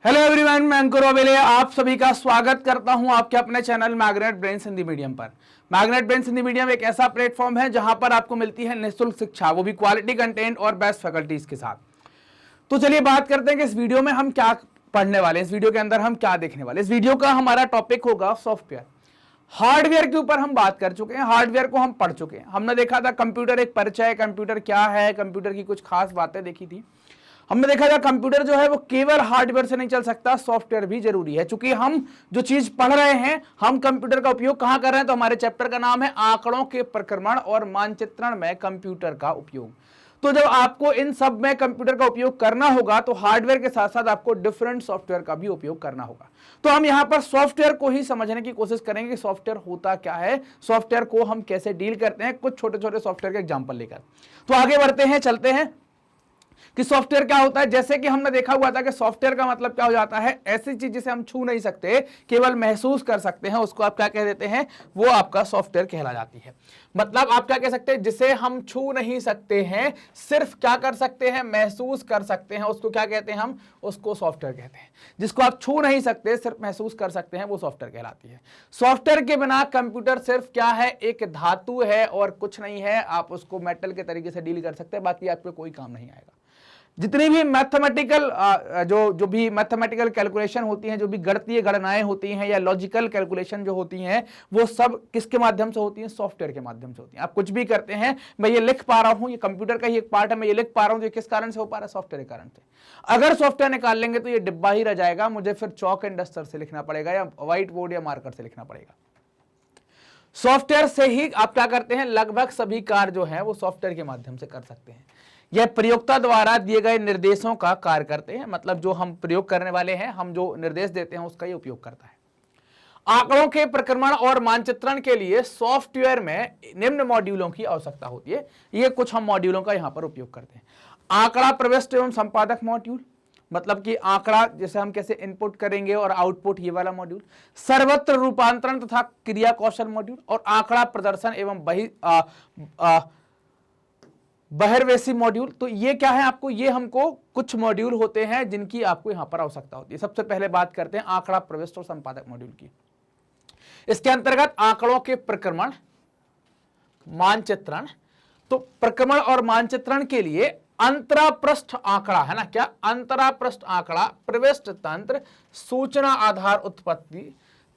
Hello everyone, मैं अंकुर ओबेले आप सभी का स्वागत करता हूं आपके अपने channel magnet brains Hindi medium पर। मैग्नेट ब्रेन्स हिंदी मीडियम एक ऐसा प्लेटफॉर्म है जहां पर आपको मिलती है निःशुल्क शिक्षा, वो भी क्वालिटी कंटेंट और बेस्ट फैकल्टीज के साथ। तो चलिए बात करते हैं कि इस वीडियो में हम क्या पढ़ने वाले हैं, इस वीडियो के अंदर हम क्या देखने वाले। इस वीडियो का हमारा टॉपिक होगा सॉफ्टवेयर। हार्डवेयर के ऊपर हम बात कर चुके हैं, हार्डवेयर को हम पढ़ चुके हैं। हमने देखा था कंप्यूटर एक परिचय, कंप्यूटर क्या है, कंप्यूटर की कुछ खास बातें देखी थी। हमने देखा था कंप्यूटर जो है वो केवल हार्डवेयर से नहीं चल सकता, सॉफ्टवेयर भी जरूरी है। क्योंकि हम जो चीज पढ़ रहे हैं, हम कंप्यूटर का उपयोग कहां कर रहे हैं, तो हमारे चैप्टर का नाम है आंकड़ों के प्रक्रमण और मानचित्रण में कंप्यूटर का उपयोग। तो जब आपको इन सब में कंप्यूटर का उपयोग करना होगा तो हार्डवेयर के साथ साथ आपको डिफरेंट सॉफ्टवेयर का भी उपयोग करना होगा। तो हम यहां पर सॉफ्टवेयर को ही समझने की कोशिश करेंगे कि सॉफ्टवेयर होता क्या है, सॉफ्टवेयर को हम कैसे डील करते हैं, कुछ छोटे छोटे सॉफ्टवेयर के एग्जांपल लेकर। तो आगे बढ़ते हैं, चलते हैं कि सॉफ्टवेयर क्या होता है। जैसे कि हमने देखा हुआ था कि सॉफ्टवेयर का मतलब क्या हो जाता है, ऐसी चीज जिसे हम छू नहीं सकते, केवल महसूस कर सकते हैं, उसको आप क्या कह देते हैं, वो आपका सॉफ्टवेयर कहला जाती है। मतलब आप क्या कह सकते हैं, जिसे हम छू नहीं सकते हैं, सिर्फ क्या कर सकते हैं, महसूस कर सकते हैं, उसको क्या कहते हैं, हम उसको सॉफ्टवेयर कहते हैं। जिसको आप छू नहीं सकते, सिर्फ महसूस कर सकते हैं, वो सॉफ्टवेयर कहलाती है। सॉफ्टवेयर के बिना कंप्यूटर सिर्फ क्या है, एक धातु है और कुछ नहीं है। आप उसको मेटल के तरीके से डील कर सकते हैं, बाकी आप पे कोई काम नहीं आएगा। जितनी भी मैथमेटिकल जो भी मैथमेटिकल कैलकुलेशन होती हैं, जो भी गणितीय गणनाएं होती हैं या लॉजिकल कैलकुलेशन जो होती हैं, वो सब किसके माध्यम से होती हैं, सॉफ्टवेयर के माध्यम से होती हैं। आप कुछ भी करते हैं, मैं ये लिख पा रहा हूं, ये कंप्यूटर का ही एक पार्ट है, मैं ये लिख पा रहा हूं, ये किस कारण से हो पा रहा है, सॉफ्टवेयर के कारण से। अगर सॉफ्टवेयर निकाल लेंगे तो ये डिब्बा ही रह जाएगा, मुझे फिर चौक एंड डस्टर से लिखना पड़ेगा या व्हाइट बोर्ड या मार्कर से लिखना पड़ेगा। सॉफ्टवेयर से ही आप क्या करते हैं, लगभग सभी कार्य जो है वो सॉफ्टवेयर के माध्यम से कर सकते हैं। यह प्रयोक्ता द्वारा दिए गए निर्देशों का कार्य करते हैं। मतलब जो हम प्रयोग करने वाले हैं, हम जो निर्देश देते हैं, उसका ये उपयोग करता है। आंकड़ों के प्रक्रमण और मानचित्रण के लिए सॉफ्टवेयर में निम्न मॉड्यूलों की आवश्यकता होती है। ये कुछ हम मॉड्यूलों का यहां पर उपयोग करते हैं। आंकड़ा प्रविष्ट एवं संपादक मॉड्यूल, मतलब कि आंकड़ा जैसे हम कैसे इनपुट करेंगे और आउटपुट, ये वाला मॉड्यूल। सर्वत्र रूपांतरण तथा क्रिया कौशल मॉड्यूल, और आंकड़ा प्रदर्शन एवं बहिर्वेशी मॉड्यूल। तो ये क्या है, आपको ये हमको कुछ मॉड्यूल होते हैं जिनकी आपको यहां पर आवश्यकता होती है। सबसे पहले बात करते हैं आंकड़ा प्रविष्ट और संपादक मॉड्यूल की। इसके अंतर्गत आंकड़ों के प्रक्रमण, मानचित्रण। तो प्रक्रमण और मानचित्रण के लिए अंतरापृष्ठ आंकड़ा है ना, क्या अंतरापृष्ठ आंकड़ा, प्रविष्ट तंत्र, सूचना आधार उत्पत्ति,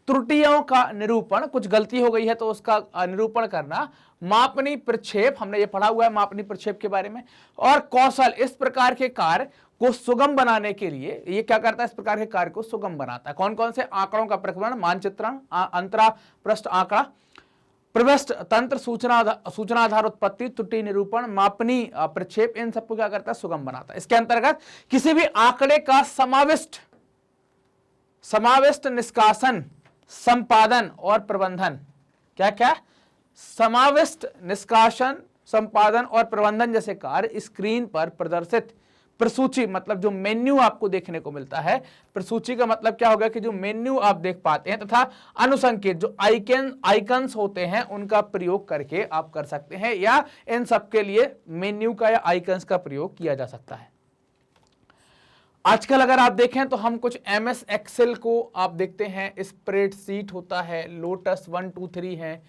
त्रुटियों का निरूपण, कुछ गलती हो गई है तो उसका निरूपण करना, मापनी प्रक्षेप, हमने ये पढ़ा हुआ है मापनी प्रक्षेप के बारे में, और कौशल। इस प्रकार के कार्य को सुगम बनाने के लिए ये क्या करता है, इस प्रकार के कार्य को सुगम बनाता है। कौन कौन से, आंकड़ों का प्रक्रमण, मानचित्रण, अंतरापृष्ठ आंकड़ा, प्रविष्ट तंत्र, सूचना आधार उत्पत्ति, त्रुटि निरूपण, मापनी प्रक्षेप, इन सबको क्या करता है, सुगम बनाता है। इसके अंतर्गत किसी भी आंकड़े का समाविष्ट निष्कासन, संपादन और प्रबंधन, क्या क्या, समाविष्ट निष्कासन, संपादन और प्रबंधन जैसे कार्य स्क्रीन पर प्रदर्शित प्रसूची, मतलब जो मेन्यू आपको देखने को मिलता है, प्रसूची का मतलब क्या होगा कि जो मेन्यू आप देख पाते हैं, तथा अनुसंकेत जो आइकन्स होते हैं, उनका प्रयोग करके आप कर सकते हैं, या इन सब के लिए मेन्यू का या आइकन्स का प्रयोग किया जा सकता है। आजकल अगर आप देखें तो हम कुछ MS एक्सेल को आप देखते हैं, स्प्रेडशीट होता है, लोटस 1 2 3 है,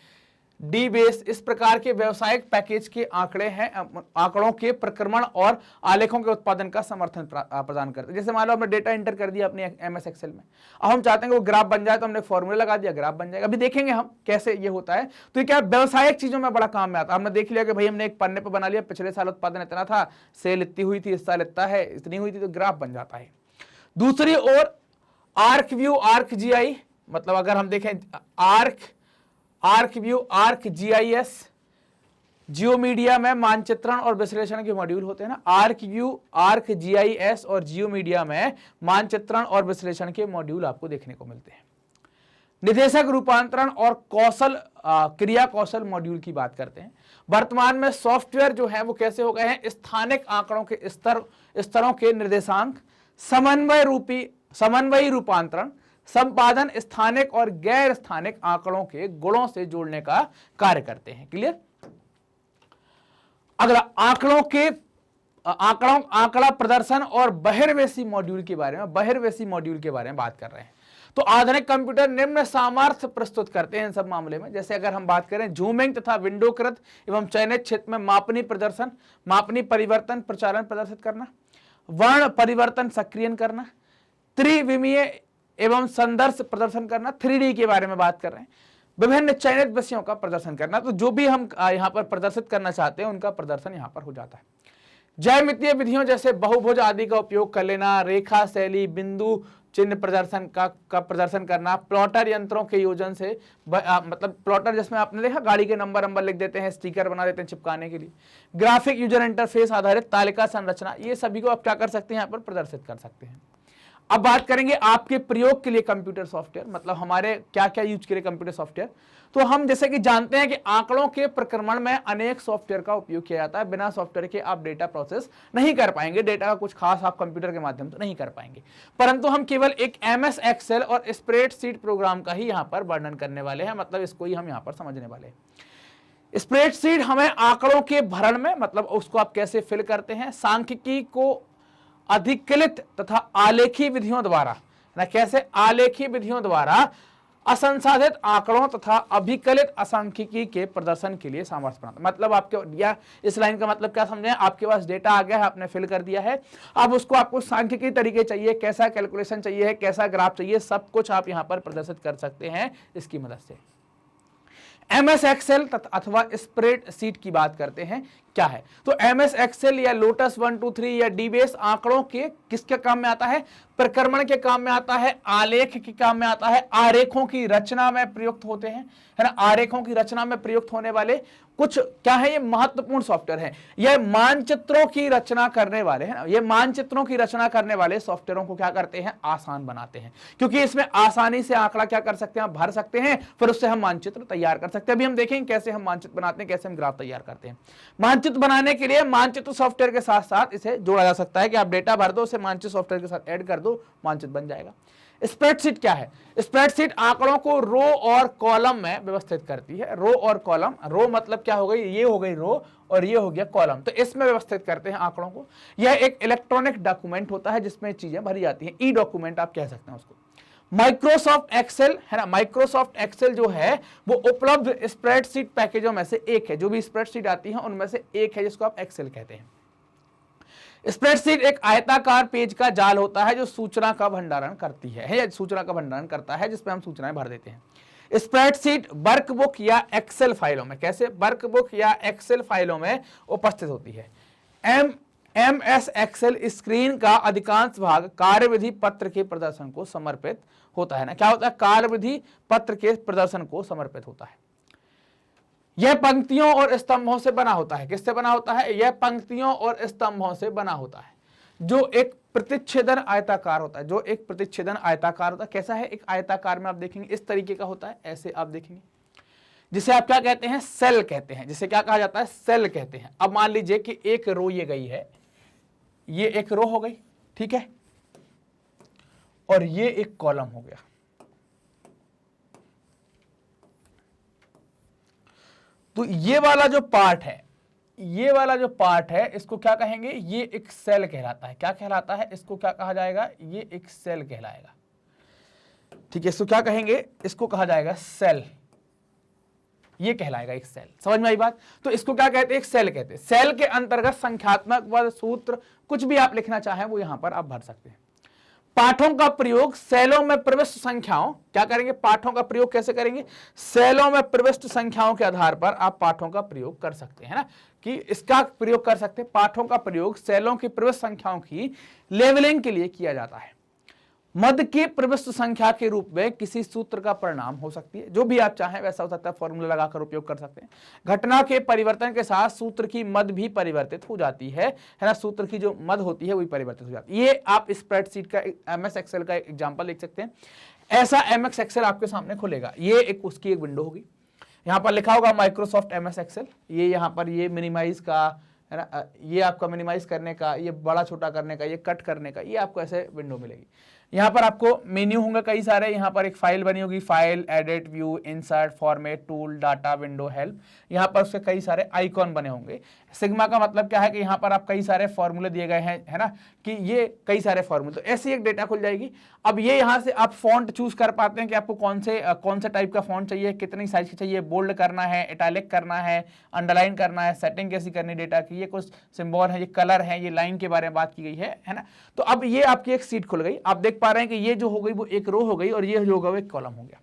डी बेस, इस प्रकार के व्यवसायिक पैकेज के आंकड़े हैं, आंकड़ों के प्रक्रमण और आलेखों के उत्पादन का समर्थन प्रदान करते हैं। जैसे मान लो हमने डेटा एंटर कर दिया अपने MS एक्सेल में, अब हम चाहते हैं कि वो ग्राफ बन जाए, तो हमने फॉर्मूला लगा दिया, ग्राफ बन जाएगा। अभी देखेंगे हम कैसे ये होता है। तो ये क्या व्यवसायिक चीजों में बड़ा काम में आता है। हमने देख लिया कि भाई हमने एक पन्ने पर बना लिया, पिछले साल उत्पादन इतना था, सेल इतनी हुई थी, इस साल इतना है, इतनी हुई थी, तो ग्राफ बन जाता है। दूसरी ओर आर्क व्यू, आर्क GI, मतलब अगर हम देखें आर्क व्यू, आर्क GIS, जियो मीडिया में मानचित्रण और विश्लेषण के मॉड्यूल होते हैं ना। आर्क व्यू, आर्क GIS और जियो मीडिया में मानचित्रण और विश्लेषण के मॉड्यूल आपको देखने को मिलते हैं। निदेशक रूपांतरण और कौशल, क्रिया कौशल मॉड्यूल की बात करते हैं। वर्तमान में सॉफ्टवेयर जो है वो कैसे हो गए हैं, स्थानिक आंकड़ों के स्तरों के निर्देशांक, समन्वयी रूपांतरण, संपादन, स्थानिक और गैर स्थानिक आंकड़ों के गुणों से जोड़ने का कार्य करते हैं। क्लियर। अगला, आंकड़ों के आंकड़ा प्रदर्शन और बहिर्वेशी मॉड्यूल के बारे में बात कर रहे हैं। तो आधुनिक कंप्यूटर निम्न सामर्थ्य प्रस्तुत करते हैं इन सब मामले में। जैसे अगर हम बात करें जूमिंग तथा विंडोकृत एवं चयनित क्षेत्र में मापनीय प्रदर्शन, मापनीय परिवर्तन प्रचालन प्रदर्शित करना, वर्ण परिवर्तन सक्रियन करना, त्रिविमीय एवं संदर्श प्रदर्शन करना, 3D के बारे में बात कर रहे हैं, विभिन्न चयनित विषयों का प्रदर्शन करना। तो जो भी हम यहाँ पर प्रदर्शित करना चाहते हैं उनका प्रदर्शन यहाँ पर हो जाता है। ज्यामितीय विधियों जैसे बहुभुज आदि का उपयोग कर लेना, रेखा शैली, बिंदु चिन्ह प्रदर्शन का प्रदर्शन करना, प्लॉटर यंत्रों के योजन से मतलब प्लॉटर जिसमें आपने देखा गाड़ी के नंबर लिख देते हैं, स्टिकर बना देते हैं चिपकाने के लिए, ग्राफिक यूजर इंटरफेस आधारित तालिका संरचना, ये सभी को आप क्या कर सकते हैं यहाँ पर प्रदर्शित कर सकते हैं। अब बात करेंगे आपके प्रयोग के लिए कंप्यूटर सॉफ्टवेयर, मतलब हमारे क्या क्या यूज के लिए कंप्यूटर सॉफ्टवेयर। तो हम जैसे कि जानते हैं कि आंकड़ों के प्रक्रमण में अनेक सॉफ्टवेयर का उपयोग किया जाता है। बिना सॉफ्टवेयर के आप डेटा प्रोसेस नहीं कर पाएंगे, डेटा का कुछ खास आप कंप्यूटर के माध्यम से नहीं कर पाएंगे। परंतु हम केवल एक MS एक्सेल और स्प्रेडशीट प्रोग्राम का ही यहाँ पर वर्णन करने वाले हैं, मतलब इसको ही हम यहाँ पर समझने वाले हैं। स्प्रेडशीट हमें आंकड़ों के भरण में, मतलब उसको आप कैसे फिल करते हैं, सांख्यिकी को अधिकलित तथा आलेखी विधियों द्वारा, ना कैसे आलेखी विधियों द्वारा असंसाधित आंकड़ों तथा अभिकलित सांख्यिकी के प्रदर्शन के लिए सामर्थ्य बनाता। मतलब आपके या इस लाइन का मतलब क्या समझें, आपके पास डेटा आ गया है, आपने फिल कर दिया है, अब उसको आपको सांख्यिकी तरीके चाहिए, कैसा कैलकुलेशन चाहिए है, कैसा ग्राफ चाहिए, सब कुछ आप यहां पर प्रदर्शित कर सकते हैं इसकी मदद से। MS एक्सेल अथवा स्प्रेडशीट की बात करते हैं क्या है। तो MS एक्सेल या लोटस 1 2 3 या डीबेस आंकड़ों के किसके काम में आता है, प्रक्रमण के काम में आता है, आलेख के काम में आता है, आरेखों की रचना में प्रयुक्त होते हैं, है ना। आरेखों की रचना में प्रयुक्त होने वाले कुछ क्या है, ये महत्वपूर्ण सॉफ्टवेयर है। ये मानचित्रों की रचना करने वाले, है ना, ये मानचित्रों की रचना करने वाले सॉफ्टवेयरों को क्या करते हैं, आसान बनाते हैं, क्योंकि इसमें आसानी से आंकड़ा क्या कर सकते हैं, भर सकते हैं, फिर उससे हम मानचित्र तैयार कर सकते हैं। अभी हम देखेंगे कैसे हम मानचित्र बनाते हैं, कैसे हम ग्राफ तैयार करते हैं। मानचित्र बनाने के लिए मानचित्र सॉफ्टवेयर के साथ साथ इसे जोड़ा जा सकता है कि आप डेटा भर दो, उसे मानचित्र सॉफ्टवेयर के साथ ऐड कर दो, मानचित्र बन जाएगा। स्प्रेडशीट क्या है, स्प्रेडशीट आंकड़ों को रो और कॉलम में व्यवस्थित करती है। रो और कॉलम, रो मतलब क्या हो गई, ये हो गई रो और ये हो गया कॉलम, तो इसमें व्यवस्थित करते हैं आंकड़ों को। यह एक इलेक्ट्रॉनिक डॉक्यूमेंट होता है जिसमें चीजें भरी जाती हैं, ई डॉक्यूमेंट आप कह सकते हैं उसको। माइक्रोसॉफ्ट एक्सेल, है ना, माइक्रोसॉफ्ट एक्सेल जो है वो उपलब्ध स्प्रेडशीट पैकेजों में से एक है, जो भी स्प्रेडशीट आती है उनमें से एक है जिसको आप एक्सेल कहते हैं। स्प्रेडशीट एक आयताकार पेज का जाल होता है जो सूचना का भंडारण करती है या सूचना का भंडारण करता है, जिसमें हम सूचनाएं भर देते हैं। स्प्रेडशीट वर्कबुक या एक्सेल फाइलों में, कैसे, वर्कबुक या एक्सेल फाइलों में उपस्थित होती है। MS एक्सेल स्क्रीन का अधिकांश भाग कार्यविधि पत्र के प्रदर्शन को समर्पित होता है ना, क्या होता है, कार्यविधि पत्र के प्रदर्शन को समर्पित होता है। यह पंक्तियों और स्तंभों से बना होता है, किससे बना होता है, यह पंक्तियों और स्तंभों से बना होता है, जो एक प्रतिच्छेदन आयताकार होता है, जो एक प्रतिच्छेदन आयताकार होता है। कैसा है, एक आयताकार में आप देखेंगे इस तरीके का होता है, ऐसे आप देखेंगे, जिसे आप क्या कहते हैं, सेल कहते हैं, जिसे क्या कहा जाता है, सेल कहते हैं। अब मान लीजिए कि एक रो ये गई है, ये एक रो हो गई, ठीक है, और ये एक कॉलम हो गया। तो ये वाला जो पार्ट है, ये वाला जो पार्ट है, इसको क्या कहेंगे, ये एक सेल कहलाता है। क्या कहलाता है, इसको क्या कहा जाएगा, ये एक सेल कहलाएगा, ठीक है। इसको क्या कहेंगे, इसको कहा जाएगा सेल, ये कहलाएगा एक सेल। समझ में आई बात। तो इसको क्या कहते हैं, एक सेल कहते हैं। सेल के अंतर्गत संख्यात्मक व सूत्र कुछ भी आप लिखना चाहें वो यहां पर आप भर सकते हैं। पाठों का प्रयोग सेलों में प्रविष्ट संख्याओं, क्या करेंगे, पाठों का प्रयोग कैसे करेंगे, सेलों में प्रविष्ट संख्याओं के आधार पर आप पाठों का प्रयोग कर सकते हैं ना, कि इसका प्रयोग कर सकते हैं। पाठों का प्रयोग सेलों की प्रविष्ट संख्याओं की लेवलिंग के लिए किया जाता है। मद की प्रविष्ट संख्या के रूप में किसी सूत्र का परिणाम हो सकती है, जो भी आप चाहें वैसा हो सकता है, फॉर्मूला लगाकर उपयोग कर सकते हैं। घटना के परिवर्तन के साथ सूत्र की मद भी परिवर्तित हो जाती है ना, सूत्र की जो मद होती है वही परिवर्तित हो जाती है। ये आप स्प्रेडशीट का MS एक्सेल का एग्जांपल लिख सकते हैं। ऐसा MS एक्सेल आपके सामने खुलेगा, ये एक उसकी एक विंडो होगी, यहाँ पर लिखा होगा माइक्रोसॉफ्ट MS एक्सेल, ये यहाँ पर ये मिनिमाइज का, है ना, ये आपका मिनिमाइज करने का, ये बड़ा छोटा करने का, ये कट करने का, ये आपको ऐसे विंडो मिलेगी। यहाँ पर आपको मेन्यू होंगे कई सारे, यहाँ पर एक फाइल बनी होगी, file, edit, view, insert, format, tool, data, window, help, यहाँ पर उसके कई सारे आइकॉन बने होंगे। सिग्मा का मतलब क्या है कि यहाँ पर आप कई सारे फॉर्मूले दिए गए हैं, है ना, कि ये कई सारे फॉर्मूले, तो ऐसी एक डेटा खुल जाएगी। अब ये यहाँ से आप फॉन्ट चूज कर पाते हैं कि आपको कौन से टाइप का फॉन्ट चाहिए, कितनी साइज की चाहिए, बोल्ड करना है, इटैलिक करना है, अंडरलाइन करना है, सेटिंग कैसी करनी डेटा की, ये कुछ सिंबल है, ये कलर है, ये लाइन के बारे में बात की गई है ना। तो अब ये आपकी एक सीट खुल गई, आप देख पा रहे हैं कि ये जो हो गई वो एक रो हो गई और ये जो होगा वो एक कॉलम हो गया।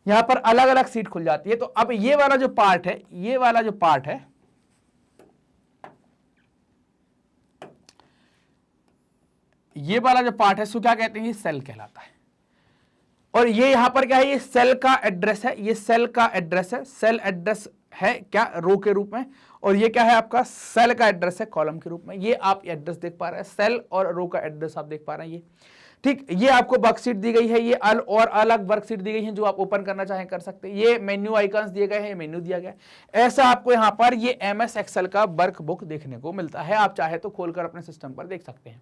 यहां पर अलग अलग सीट खुल जाती है। तो अब ये वाला जो पार्ट है, ये वाला जो पार्ट है, ये वाला जो पार्ट है इसको क्या कहते हैं, ये सेल कहलाता है। और ये यहां पर क्या है, ये सेल का एड्रेस है, ये सेल का एड्रेस है, सेल एड्रेस है क्या, रो के रूप में, और ये क्या है आपका सेल का एड्रेस है कॉलम के रूप में। ये आप एड्रेस देख पा रहे हैं, सेल और रो का एड्रेस आप देख पा रहे हैं ये, ठीक। ये आपको वर्कशीट दी गई है, ये और अलग वर्कशीट दी गई है जो आप ओपन करना चाहें कर सकते हैं। ये मेन्यू आइकन्स दिए गए हैं, मेन्यू दिया गया है। ऐसा आपको यहाँ पर ये MS एक्सेल का वर्कबुक देखने को मिलता है, आप चाहे तो खोलकर अपने सिस्टम पर देख सकते हैं।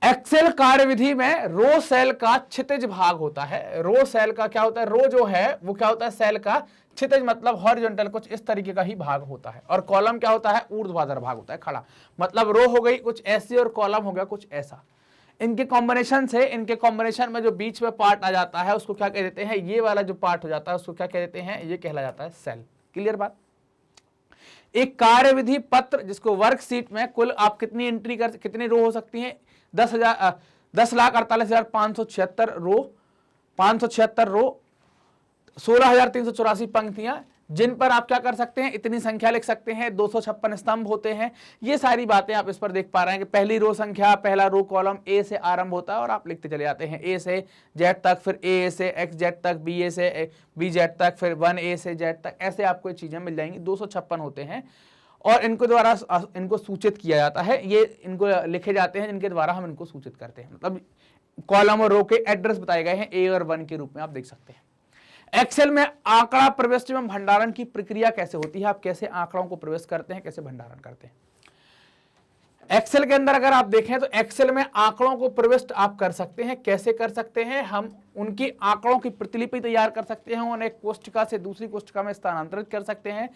एक्सेल कार्यविधि में रो सेल का क्षितिज भाग होता है। रो सेल का क्या होता है, रो जो है वो क्या होता है, सेल का क्षितिज मतलब हॉरिजॉन्टल कुछ इस तरीके का ही भाग होता है, और कॉलम क्या होता है, ऊर्ध्वाधर भाग होता है, खड़ा। मतलब रो हो गई कुछ ऐसी और कॉलम हो गया कुछ ऐसा। इनके कॉम्बिनेशन से, इनके कॉम्बिनेशन में जो बीच में पार्ट आ जाता है उसको क्या कह देते हैं, ये वाला जो पार्ट हो जाता है उसको क्या कह देते हैं, ये कहला जाता है सेल। क्लियर बात। एक कार्यविधि पत्र जिसको वर्कशीट में कुल आप कितनी एंट्री कर, कितनी रो हो सकती हैं, 10,48,576 रो, 576 रो, 16,384 पंक्तियां, जिन पर आप क्या कर सकते हैं, इतनी संख्या लिख सकते हैं, 256 स्तंभ होते हैं। ये सारी बातें आप इस पर देख पा रहे हैं कि पहली रो संख्या, पहला रो कॉलम ए से आरंभ होता है और आप लिखते चले जाते हैं ए से जेड तक, फिर ए से एक्स जेड तक, बी ए से बी जेड तक, फिर 1A से जेड तक, ऐसे आपको ये चीजें मिल जाएंगी। 256 होते हैं और इनको द्वारा इनको सूचित किया जाता है, ये इनको लिखे जाते हैं जिनके द्वारा हम इनको सूचित करते हैं। मतलब कॉलम और रो के एड्रेस बताए गए हैं ए और 1 के रूप में, आप देख सकते हैं। एक्सेल में आंकड़ा प्रविष्टि एवं भंडारण की प्रक्रिया कैसे होती है, आप कैसे आंकड़ों को प्रवेश करते हैं, कैसे भंडारण करते हैं। एक्सेल के अंदर अगर आप देखें तो एक्सेल में आंकड़ों को प्रविष्ट आप कर सकते हैं। कैसे कर सकते हैं, हम उनकी आंकड़ों की प्रतिलिपि तैयार कर सकते हैं, उन्हें एक कोष्ठिका से दूसरी कोष्ठिका में स्थानांतरित कर सकते हैं,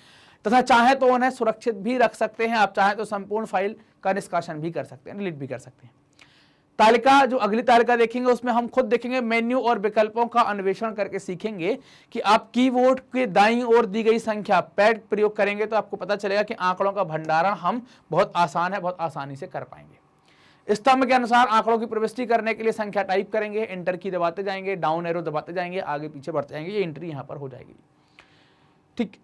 तथा चाहे तो उन्हें सुरक्षित भी रख सकते हैं। आप चाहे तो संपूर्ण फाइल का निष्कासन भी कर सकते हैं, डिलीट भी कर सकते हैं। तालिका, जो अगली तालिका देखेंगे उसमें हम खुद देखेंगे, मेन्यू और विकल्पों का अन्वेषण करके सीखेंगे कि आप कीबोर्ड के दाईं ओर दी गई संख्या पैड प्रयोग करेंगे तो आपको पता चलेगा कि आंकड़ों का भंडारण हम बहुत आसान है, बहुत आसानी से कर पाएंगे। स्तंभ के अनुसार आंकड़ों की प्रविष्टि करने के लिए संख्या टाइप करेंगे, एंटर की दबाते जाएंगे, डाउन एरो दबाते जाएंगे, आगे पीछे बढ़ते जाएंगे, ये एंट्री यहां पर हो जाएगी। ठीक,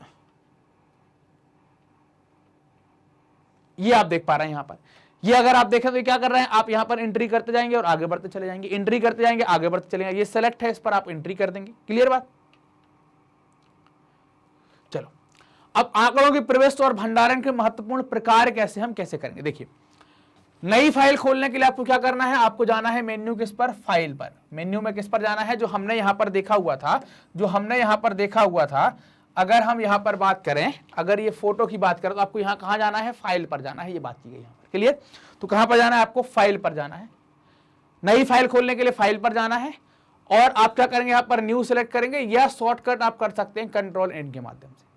ये आप देख पा रहे हैं यहां पर। ये अगर आप देखें तो क्या कर रहे हैं, आप यहां पर एंट्री करते जाएंगे और आगे बढ़ते चले जाएंगे, एंट्री करते जाएंगे, आगे बढ़ते चले जाएंगे। ये सेलेक्ट है, इस पर आप एंट्री कर देंगे। क्लियर बात। चलो, अब आंकड़ों की प्रवेश और भंडारण के महत्वपूर्ण प्रकार कैसे हम कैसे करेंगे। देखिए, नई फाइल खोलने के लिए आपको क्या करना है, आपको जाना है मेन्यू किस पर, फाइल पर। मेन्यू में किस पर जाना है, जो हमने यहां पर देखा हुआ था, जो हमने यहां पर देखा हुआ था। अगर हम यहां पर बात करें, अगर ये फोटो की बात करें तो आपको यहां कहां जाना है, फाइल पर जाना है, ये बात की गई यहां पर। क्लियर। तो कहां पर जाना है, आपको फाइल पर जाना है। नई फाइल खोलने के लिए फाइल पर जाना है और आप क्या करेंगे, यहां पर न्यू सेलेक्ट करेंगे, या शॉर्टकट आप कर सकते हैं कंट्रोल-N के माध्यम से।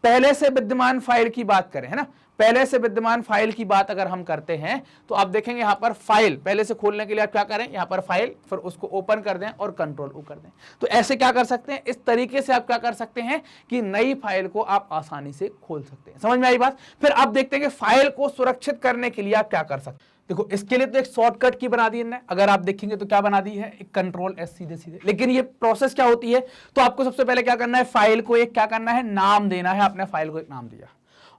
पहले से विद्यमान फाइल की बात करें, है ना, पहले से विद्यमान फाइल की बात अगर हम करते हैं तो आप देखेंगे यहां पर फाइल पहले से खोलने के लिए आप क्या करें, यहां पर फाइल, फिर उसको ओपन कर दें और कंट्रोल-O कर दें। तो ऐसे क्या कर सकते हैं, इस तरीके से आप क्या कर सकते हैं कि नई फाइल को आप आसानी से खोल सकते हैं। समझ में आई बात। फिर आप देखते हैं कि फाइल को सुरक्षित करने के लिए आप क्या कर सकते हैं। देखो, इसके लिए तो एक शॉर्टकट की बना दी है, अगर आप देखेंगे तो क्या बना दी है, एक कंट्रोल-S सीधे सीधे। लेकिन ये प्रोसेस क्या होती है, तो आपको सबसे पहले क्या करना है, फाइल को एक क्या करना है, नाम देना है। आपने फाइल को एक नाम दिया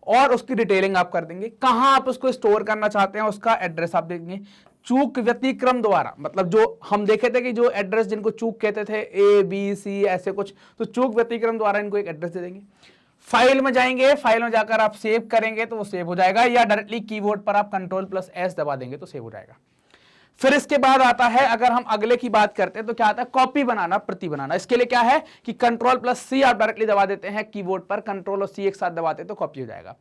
और उसकी डिटेलिंग आप कर देंगे, कहां आप उसको स्टोर करना चाहते हैं उसका एड्रेस आप देंगे। चूक व्यतिक्रम द्वारा, मतलब जो हम देखे थे कि जो एड्रेस जिनको चूक कहते थे, ABC ऐसे कुछ, तो चूक व्यतिक्रम द्वारा इनको एक एड्रेस दे देंगे। फाइल में जाएंगे, फाइल में जाकर आप सेव करेंगे तो वो सेव हो जाएगा, या डायरेक्टली कीबोर्ड पर आप कंट्रोल+S दबा देंगे तो सेव हो जाएगा। फिर इसके बाद आता है, अगर हम अगले की बात करते हैं तो क्या आता है, कॉपी बनाना, प्रति बनाना। इसके लिए क्या है कि कंट्रोल+C आप डायरेक्टली दबा देते हैं कीबोर्ड पर, कंट्रोल और C एक साथ दबाते हैं तो कॉपी हो जाएगा।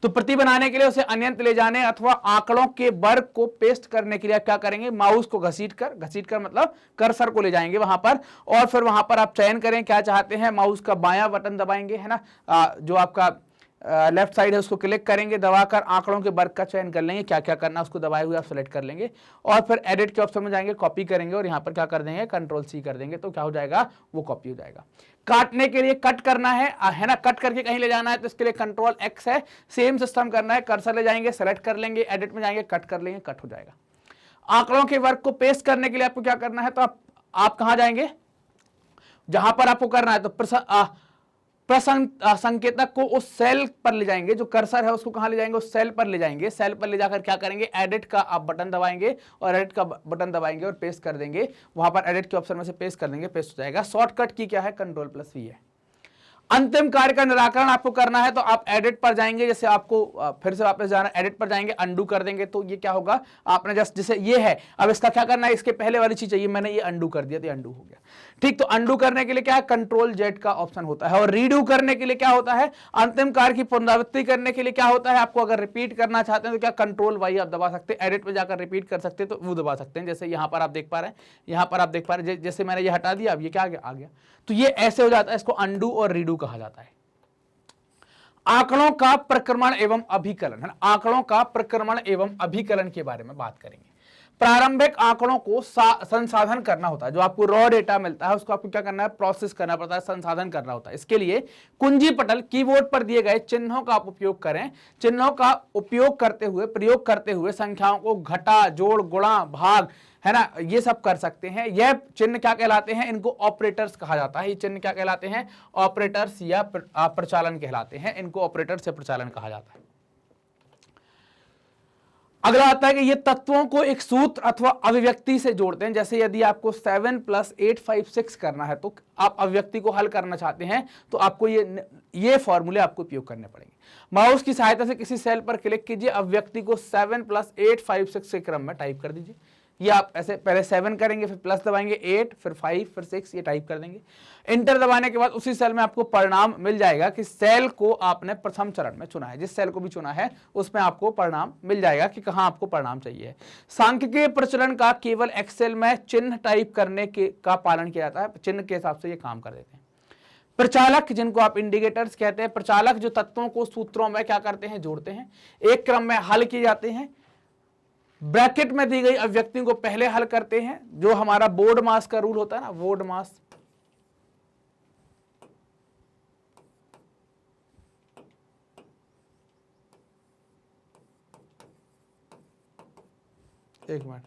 तो प्रति बनाने के लिए उसे अन्यंत्र ले जाने अथवा आंकड़ों के वर्ग को पेस्ट करने के लिए आप क्या करेंगे, माउस को घसीट कर मतलब कर्सर को ले जाएंगे वहां पर, और फिर वहां पर आप चयन करें क्या चाहते हैं, माउस का बायां बटन दबाएंगे, है ना, जो आपका लेफ्ट साइड है उसको क्लिक करेंगे, दबाकर आंकड़ों के वर्ग का चयन कर लेंगे, क्या क्या करना है उसको दबाए हुए आप सेलेक्ट कर लेंगे, और फिर एडिट के ऑप्शन में जाएंगे, कॉपी करेंगे और यहाँ पर क्या कर देंगे, कंट्रोल सी कर देंगे, तो क्या हो जाएगा, वो कॉपी हो जाएगा। काटने के लिए कट करना है ना, कट करके कहीं ले जाना है तो इसके लिए कंट्रोल एक्स है, सेम सिस्टम करना है, कर्सर ले जाएंगे, सेलेक्ट कर लेंगे, एडिट में जाएंगे, कट कर लेंगे, कट हो जाएगा। आंकड़ों के वर्ग को पेस्ट करने के लिए आपको क्या करना है, तो आप कहां जाएंगे, जहां पर आपको करना है तो संकेतक को उस सेल पर ले जाएंगे, जो कर्सर है उसको कहां ले जाएंगे, उस सेल पर ले जाएंगे, सेल पर ले जाकर क्या करेंगे, एडिट का आप बटन दबाएंगे और एडिट का बटन दबाएंगे और पेस्ट कर देंगे, वहां पर एडिट के ऑप्शन में से पेस्ट कर देंगे, पेस्ट हो जाएगा। शॉर्टकट की क्या है, कंट्रोल प्लस वी है। अंतिम कार्य का निराकरण आपको करना है तो आप एडिट पर जाएंगे, जैसे आपको फिर से वापस जाना, एडिट पर जाएंगे, अंडू कर देंगे, तो ये क्या होगा, आपने जस्ट जैसे ये है, अब इसका क्या करना है, इसके पहले वाली चीज चाहिए, मैंने ये अंडू कर दिया तो अंडू हो गया, ठीक। तो अंडू करने के लिए क्या है, कंट्रोल जेड का ऑप्शन होता है, और रीडू करने के लिए क्या होता है, अंतिम कार्य की पुनरावृत्ति करने के लिए क्या होता है, आपको अगर रिपीट करना चाहते हैं तो क्या कंट्रोल वाई आप दबा सकते हैं, एडिट में जाकर रिपीट कर सकते हैं तो वो दबा सकते हैं, जैसे यहां पर आप देख पा रहे हैं, यहां पर आप देख पा रहे हैं, जैसे मैंने ये हटा दिया, अब ये क्या आ गया, तो ये ऐसे हो जाता है, इसको अंडू और रीडू कहा जाता है। आंकड़ों का प्रक्रमण एवं अभिकलन, है ना, आंकड़ों का प्रक्रमण एवं अभिकलन के बारे में बात करेंगे। प्रारंभिक आंकड़ों को संसाधन करना होता है, जो आपको रॉ डेटा मिलता है उसको आपको क्या करना है, प्रोसेस करना पड़ता है, संसाधन करना होता है। इसके लिए कुंजी पटल कीबोर्ड पर दिए गए चिन्हों का आप उपयोग करें, चिन्हों का उपयोग करते हुए, प्रयोग करते हुए संख्याओं को घटा, जोड़, गुणा, भाग, है ना, ये सब कर सकते हैं। यह चिन्ह क्या कहलाते हैं, इनको ऑपरेटर्स कहा जाता है। ये चिन्ह क्या कहलाते हैं, ऑपरेटर्स या प्रचालन कहलाते हैं, इनको ऑपरेटर्स से प्रचालन कहा जाता है। अगला आता है कि ये तत्वों को एक सूत्र अथवा अभिव्यक्ति से जोड़ते हैं, जैसे यदि आपको 7 + 8 5 6 करना है तो आप अभिव्यक्ति को हल करना चाहते हैं तो आपको ये फॉर्मूले आपको उपयोग करने पड़ेंगे। माउस की सहायता से किसी सेल पर क्लिक कीजिए, अभिव्यक्ति को 7 + 8 5 6 के क्रम में टाइप कर दीजिए। ये आप ऐसे पहले 7 करेंगे, फिर प्लस दबाएंगे, 8, फिर 5, फिर 6, ये टाइप कर देंगे। इंटर दबाने के बाद उसी सेल में आपको परिणाम मिल जाएगा कि सेल को आपने प्रथम चरण में चुना है, जिस सेल को भी चुना है उसमें आपको परिणाम मिल जाएगा कि कहां आपको परिणाम चाहिए। सांख्यिकीय प्रचलन का केवल एक्सेल में चिन्ह टाइप करने का पालन किया जाता है, चिन्ह के हिसाब से ये काम कर देते हैं। प्रचालक, जिनको आप इंडिकेटर्स कहते हैं, प्रचालक जो तत्वों को सूत्रों में क्या करते हैं, जोड़ते हैं, एक क्रम में हल किए जाते हैं। ब्रैकेट में दी गई अभिव्यक्तियों को पहले हल करते हैं, जो हमारा बोर्ड मास का रूल होता है ना, बोर्ड मास, एक मिनट,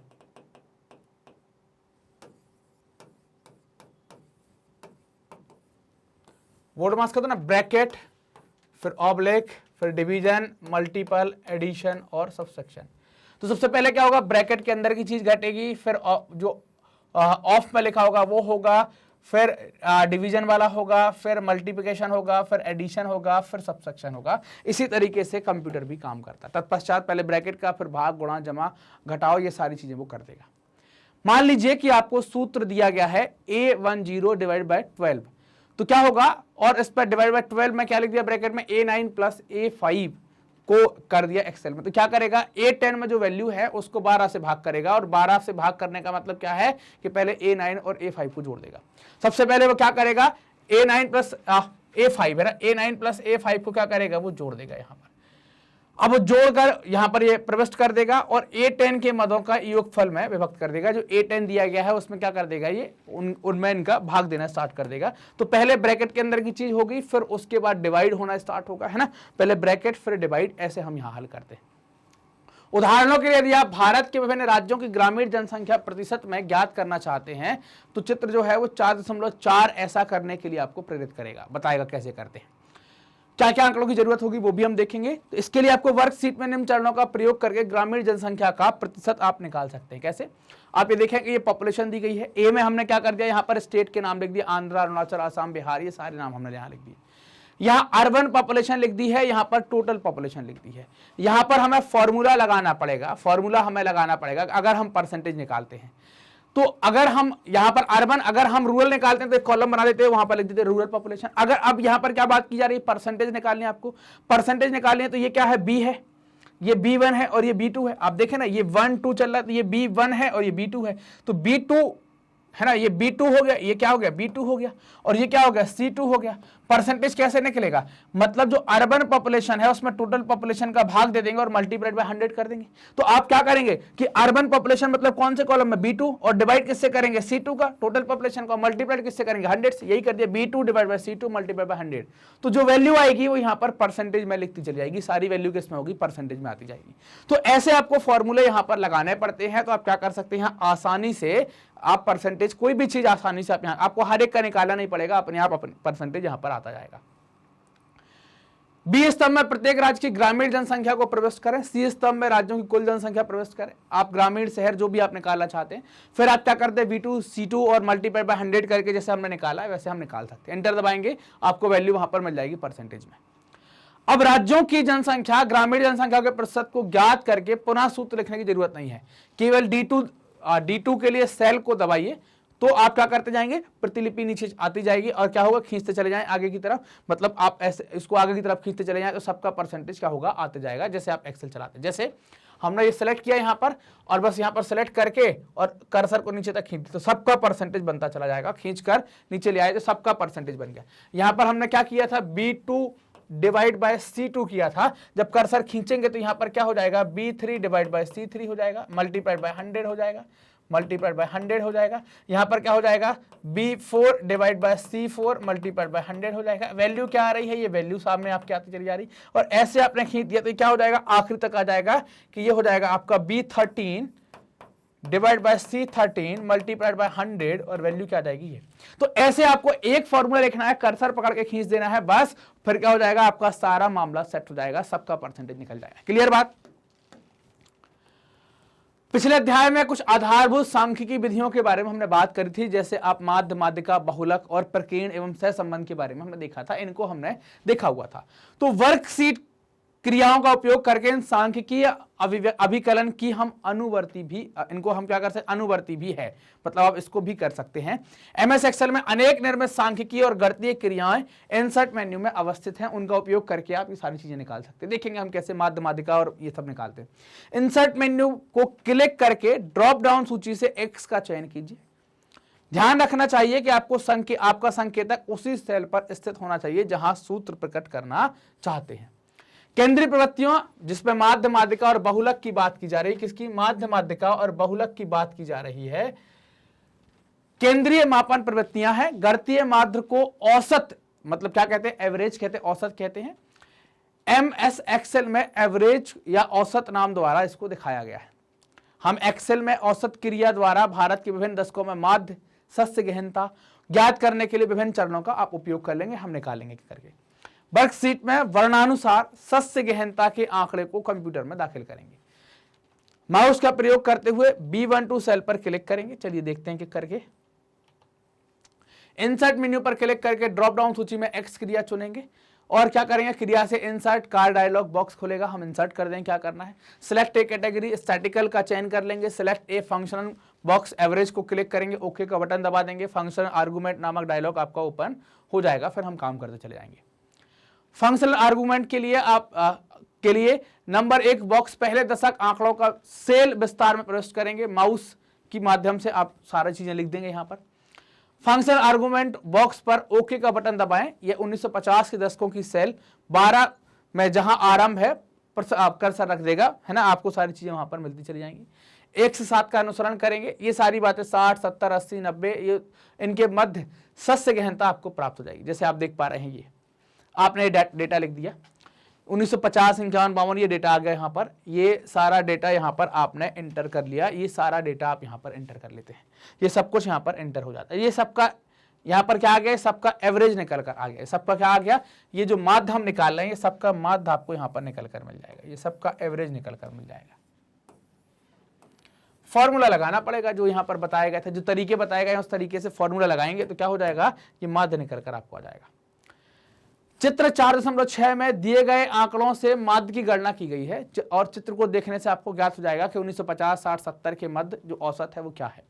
बोर्ड मास का तो ना ब्रैकेट, फिर ऑब्लिक, फिर डिवीजन, मल्टीपल, एडिशन और सबसेक्शन। तो सबसे पहले क्या होगा, ब्रैकेट के अंदर की चीज घटेगी, फिर जो ऑफ में लिखा होगा वो होगा, फिर डिवीजन वाला होगा, फिर मल्टीप्लिकेशन होगा, फिर एडिशन होगा, फिर सबसेक्शन होगा। इसी तरीके से कंप्यूटर भी काम करता है। तत्पश्चात पहले ब्रैकेट का, फिर भाग, गुणा, जमा, घटाओ, ये सारी चीजें वो कर देगा। मान लीजिए कि आपको सूत्र दिया गया है A10 / 12, तो क्या होगा, और इस पर डिवाइड बाय 12 में क्या लिख दिया, ब्रैकेट में A9 + A5 को कर दिया एक्सेल में। तो क्या करेगा, A10 में जो वैल्यू है उसको 12 से भाग करेगा, और 12 से भाग करने का मतलब क्या है कि पहले A9 और A5 को जोड़ देगा। सबसे पहले वो क्या करेगा, A9 + A5 है ना, A9 + A5 को क्या करेगा, वो जोड़ देगा यहाँ पर। अब वो जोड़कर यहां पर ये प्रविष्ट कर देगा और A10 के मदों का योगफल में विभक्त कर देगा। जो A10 दिया गया है उसमें क्या कर देगा, ये उनमें इनका भाग देना स्टार्ट कर देगा। तो पहले ब्रैकेट के अंदर की चीज होगी, फिर उसके बाद डिवाइड होना स्टार्ट होगा, है ना, पहले ब्रैकेट फिर डिवाइड, ऐसे हम यहां हल करते हैं। उदाहरणों के लिए यदि आप भारत के विभिन्न राज्यों की ग्रामीण जनसंख्या प्रतिशत में ज्ञात करना चाहते हैं तो चित्र जो है वो 4.4 ऐसा करने के लिए आपको प्रेरित करेगा, बताएगा कैसे करते हैं, क्या क्या आंकड़ों की जरूरत होगी वो भी हम देखेंगे। तो इसके लिए आपको वर्कशीट में निम्न चरणों का प्रयोग करके ग्रामीण जनसंख्या का प्रतिशत आप निकाल सकते हैं। कैसे, आप ये देखें कि ये पॉपुलेशन दी गई है, ए में हमने क्या कर दिया, यहाँ पर स्टेट के नाम लिख दिया, आंध्र, अरुणाचल, आसाम, बिहार, ये सारे नाम हमने यहाँ लिख दिए। यहाँ अर्बन पॉपुलेशन लिख दी है, यहाँ पर टोटल पॉपुलेशन लिख दी है। यहाँ पर हमें फॉर्मूला लगाना पड़ेगा, फॉर्मूला हमें लगाना पड़ेगा अगर हम परसेंटेज निकालते हैं। तो अगर हम यहां पर अर्बन, अगर हम रूरल निकालते हैं तो एक कॉलम बना देते हैं, वहां पर लिख देते हैं रूरल पॉपुलेशन। अगर अब यहां पर क्या बात की जा रही है, परसेंटेज निकालनी है आपको, परसेंटेज निकालनी है, तो ये क्या है, बी है, ये B1 है और ये B2 है। आप देखें ना, ये 1 2 चल रहा है, तो ये B1 है और ये B2 है, तो B2 है ना, ये B2 हो गया, ये क्या हो गया, B2 हो गया, और ये क्या हो गया, C2 हो गया। परसेंटेज कैसे निकलेगा, मतलब जो अर्बन पॉपुलेशन है उसमें टोटल पॉपुलेशन का भाग दे देंगे और मल्टीप्लाइड बाय 100 कर देंगे। तो आप क्या करेंगे कि अर्बन पॉपुलेशन मतलब कौन से कॉलम में, B2, और डिवाइड किससे करेंगे, C2 का टोटल पॉपुलेशन का, मल्टीप्लाइड किससे करेंगे, 100 से। यही कर दिया, B2 divide by C2 multiplied by 100। तो जो वैल्यू आएगी वो यहाँ पर परसेंटेज में लिखती चली जाएगी, सारी वैल्यू किसमें होगी, परसेंटेज में आती जाएगी। तो ऐसे आपको फॉर्मूले यहाँ पर लगाने पड़ते हैं। तो आप क्या कर सकते हैं, आसानी से आप परसेंटेज, कोई भी चीज आसानी से आप यहाँ, आपको हर एक का निकालना नहीं पड़ेगा, अपने आप अपने परसेंटेज यहाँ पर आता जाएगा। बी स्तंभ में प्रत्येक राज्य की ग्रामीण जनसंख्या को प्रविष्ट करें। सी स्तंभ में राज्यों की कुल जनसंख्या प्रविष्ट करें। आप ग्रामीण शहर जो भी आप निकालना चाहते हैं, फिर आप क्या करते हैं, V2 C2 और मल्टीप्लाई बाय 100 करके जैसे हमने निकाला है वैसे हम निकाल सकते हैं। एंटर दबाएंगे, आपको वैल्यू वहां पर मिल जाएगी परसेंटेज में। अब राज्यों की जनसंख्या ग्रामीण जनसंख्या के प्रतिशत को ज्ञात करके पुनः सूत्र लिखने की जरूरत नहीं है, केवल D2 के लिए सेल को दबाइए, तो आप क्या करते जाएंगे, प्रतिलिपि नीचे आती जाएगी और क्या होगा, खींचते चले जाएं आगे की तरफ, मतलब आप ऐसे इसको आगे की तरफ खींचते चले जाएं तो सबका परसेंटेज क्या होगा, आते जाएगा। जैसे आप एक्सेल चलाते हैं, जैसे हमने ये सेलेक्ट किया यहाँ पर और बस यहाँ पर सेलेक्ट करके और कर्सर को नीचे तक खींच दिया तो सबका परसेंटेज बनता चला जाएगा, खींचकर नीचे ले आए तो सबका परसेंटेज बन गया। यहाँ पर हमने क्या किया था, B2 डिवाइड बाय C2 किया था, जब कर्सर खींचेंगे तो यहाँ पर क्या हो जाएगा, B3 डिवाइड बाय C3 हो जाएगा, मल्टीप्लाइड बाय 100 हो जाएगा, मल्टीप्लाइड बाय 100 हो जाएगा। यहाँ पर क्या हो जाएगा, B4 divide by C4 multiplied by 100 हो जाएगा। वैल्यू क्या आ रही है, ये वैल्यू सामने आपके आती चली जा रही, और ऐसे आपने खींच दिया तो क्या हो जाएगा, आखिरी तक आ जाएगा कि ये हो जाएगा आपका B13 divide by C13 multiplied by 100 और वैल्यू क्या आ जाएगी ये। तो ऐसे आपको एक फॉर्मूला लिखना है, कर्सर पकड़ के खींच देना है बस, फिर क्या हो जाएगा, आपका सारा मामला सेट हो जाएगा, सबका परसेंटेज निकल जाएगा। क्लियर बात। पिछले अध्याय में कुछ आधारभूत सांख्यिकी विधियों के बारे में हमने बात करी थी, जैसे आप माध्य, माध्यिका, बहुलक और प्रकीर्ण एवं सहसंबंध के बारे में हमने देखा था, इनको हमने देखा हुआ था। तो वर्कशीट क्रियाओं का उपयोग करके इन सांख्यिकीय अभिकलन की हम अनुवर्ती भी, इनको हम क्या कर सकते, अनुवर्ती भी है, मतलब आप इसको भी कर सकते हैं। MS एक्सेल में अनेक निर्मित सांख्यिकीय और गणितीय क्रियाएं इंसर्ट मेन्यू में अवस्थित हैं, उनका उपयोग करके आप ये सारी चीजें निकाल सकते हैं। देखेंगे हम कैसे माध्य, माध्यिका और ये सब निकालते हैं। इंसर्ट मेन्यू को क्लिक करके ड्रॉप डाउन सूची से X का चयन कीजिए। ध्यान रखना चाहिए कि आपका संकेतक उसी सेल पर स्थित होना चाहिए जहां सूत्र प्रकट करना चाहते हैं। केंद्रीय प्रवृत्तियों, जिसमें माध्य, माध्यिका और बहुलक की बात की जा रही है, किसकी, माध्य, माध्यिका और बहुलक की बात की जा रही है। केंद्रीय मापन प्रवृत्तियां हैं। गणितीय माध्य को औसत, मतलब क्या कहते हैं, एवरेज कहते हैं, औसत कहते हैं। MS एक्सेल में एवरेज या औसत नाम द्वारा इसको दिखाया गया है। हम एक्सेल में औसत क्रिया द्वारा भारत के विभिन्न दशकों में माध्य शस्य गहनता ज्ञात करने के लिए विभिन्न चरणों का आप उपयोग कर लेंगे, हम निकालेंगे करके। वर्कशीट में वर्णानुसार शस्य गहनता के आंकड़े को कंप्यूटर में दाखिल करेंगे। माउस का प्रयोग करते हुए B12 सेल पर क्लिक करेंगे। चलिए देखते हैं कि करके। इंसर्ट मेन्यू पर क्लिक करके ड्रॉप डाउन सूची में X क्रिया चुनेंगे और क्या करेंगे, क्रिया से इंसर्ट कार डायलॉग बॉक्स खुलेगा, हम इंसर्ट कर देंगे। क्या करना है, सिलेक्ट ए कैटेगरी, स्टैटिकल का चयन कर लेंगे। सिलेक्ट ए फंक्शनल बॉक्स, एवरेज को क्लिक करेंगे, ओके का बटन दबा देंगे। फंक्शनल आर्गूमेंट नामक डायलॉग आपका ओपन हो जाएगा, फिर हम काम करते चले जाएंगे। फंक्शनल आर्गूमेंट के लिए नंबर 1 बॉक्स पहले दशक आंकड़ों का सेल विस्तार में प्रविष्ट करेंगे। माउस की माध्यम से आप सारी चीजें लिख देंगे। यहां पर फंक्शनल आर्गूमेंट बॉक्स पर ओके का बटन दबाएं। यह 1950 के दशकों की सेल 12 में जहां आरंभ है पर आप कर्सर रख देगा, है ना, आपको सारी चीजें वहां पर मिलती चली जाएंगी। 1 से 7 का अनुसरण करेंगे। ये सारी बातें 60, 70, 80, 90 ये इनके मध्य शस्य गहनता आपको प्राप्त हो जाएगी। जैसे आप देख पा रहे हैं, ये आपने डेटा लिख दिया 1950, 51, 52 ये डेटा आ गया यहाँ पर। ये सारा डेटा यहाँ पर आपने एंटर कर लिया। ये सारा डेटा आप यहाँ पर एंटर कर लेते हैं। ये सब कुछ यहाँ पर एंटर हो जाता है। ये सबका यहाँ पर क्या आ गया, सबका एवरेज निकल कर आ गया। सबका क्या आ गया, ये जो माध्य हम निकाल रहे हैं, ये सबका माध्य आपको यहाँ पर निकल कर मिल जाएगा। ये सबका एवरेज निकल कर मिल जाएगा। फॉर्मूला लगाना पड़ेगा जो यहाँ पर बताया गया था, जो तरीके बताए गए उस तरीके से फॉर्मूला लगाएंगे तो क्या हो जाएगा, ये माध्य निकल कर आपको आ जाएगा। चित्र 4.6 में दिए गए आंकड़ों से माध्य की गणना की गई है और चित्र को देखने से आपको ज्ञात हो जाएगा कि 1950, 60, 70 के मध्य जो औसत है वो क्या है।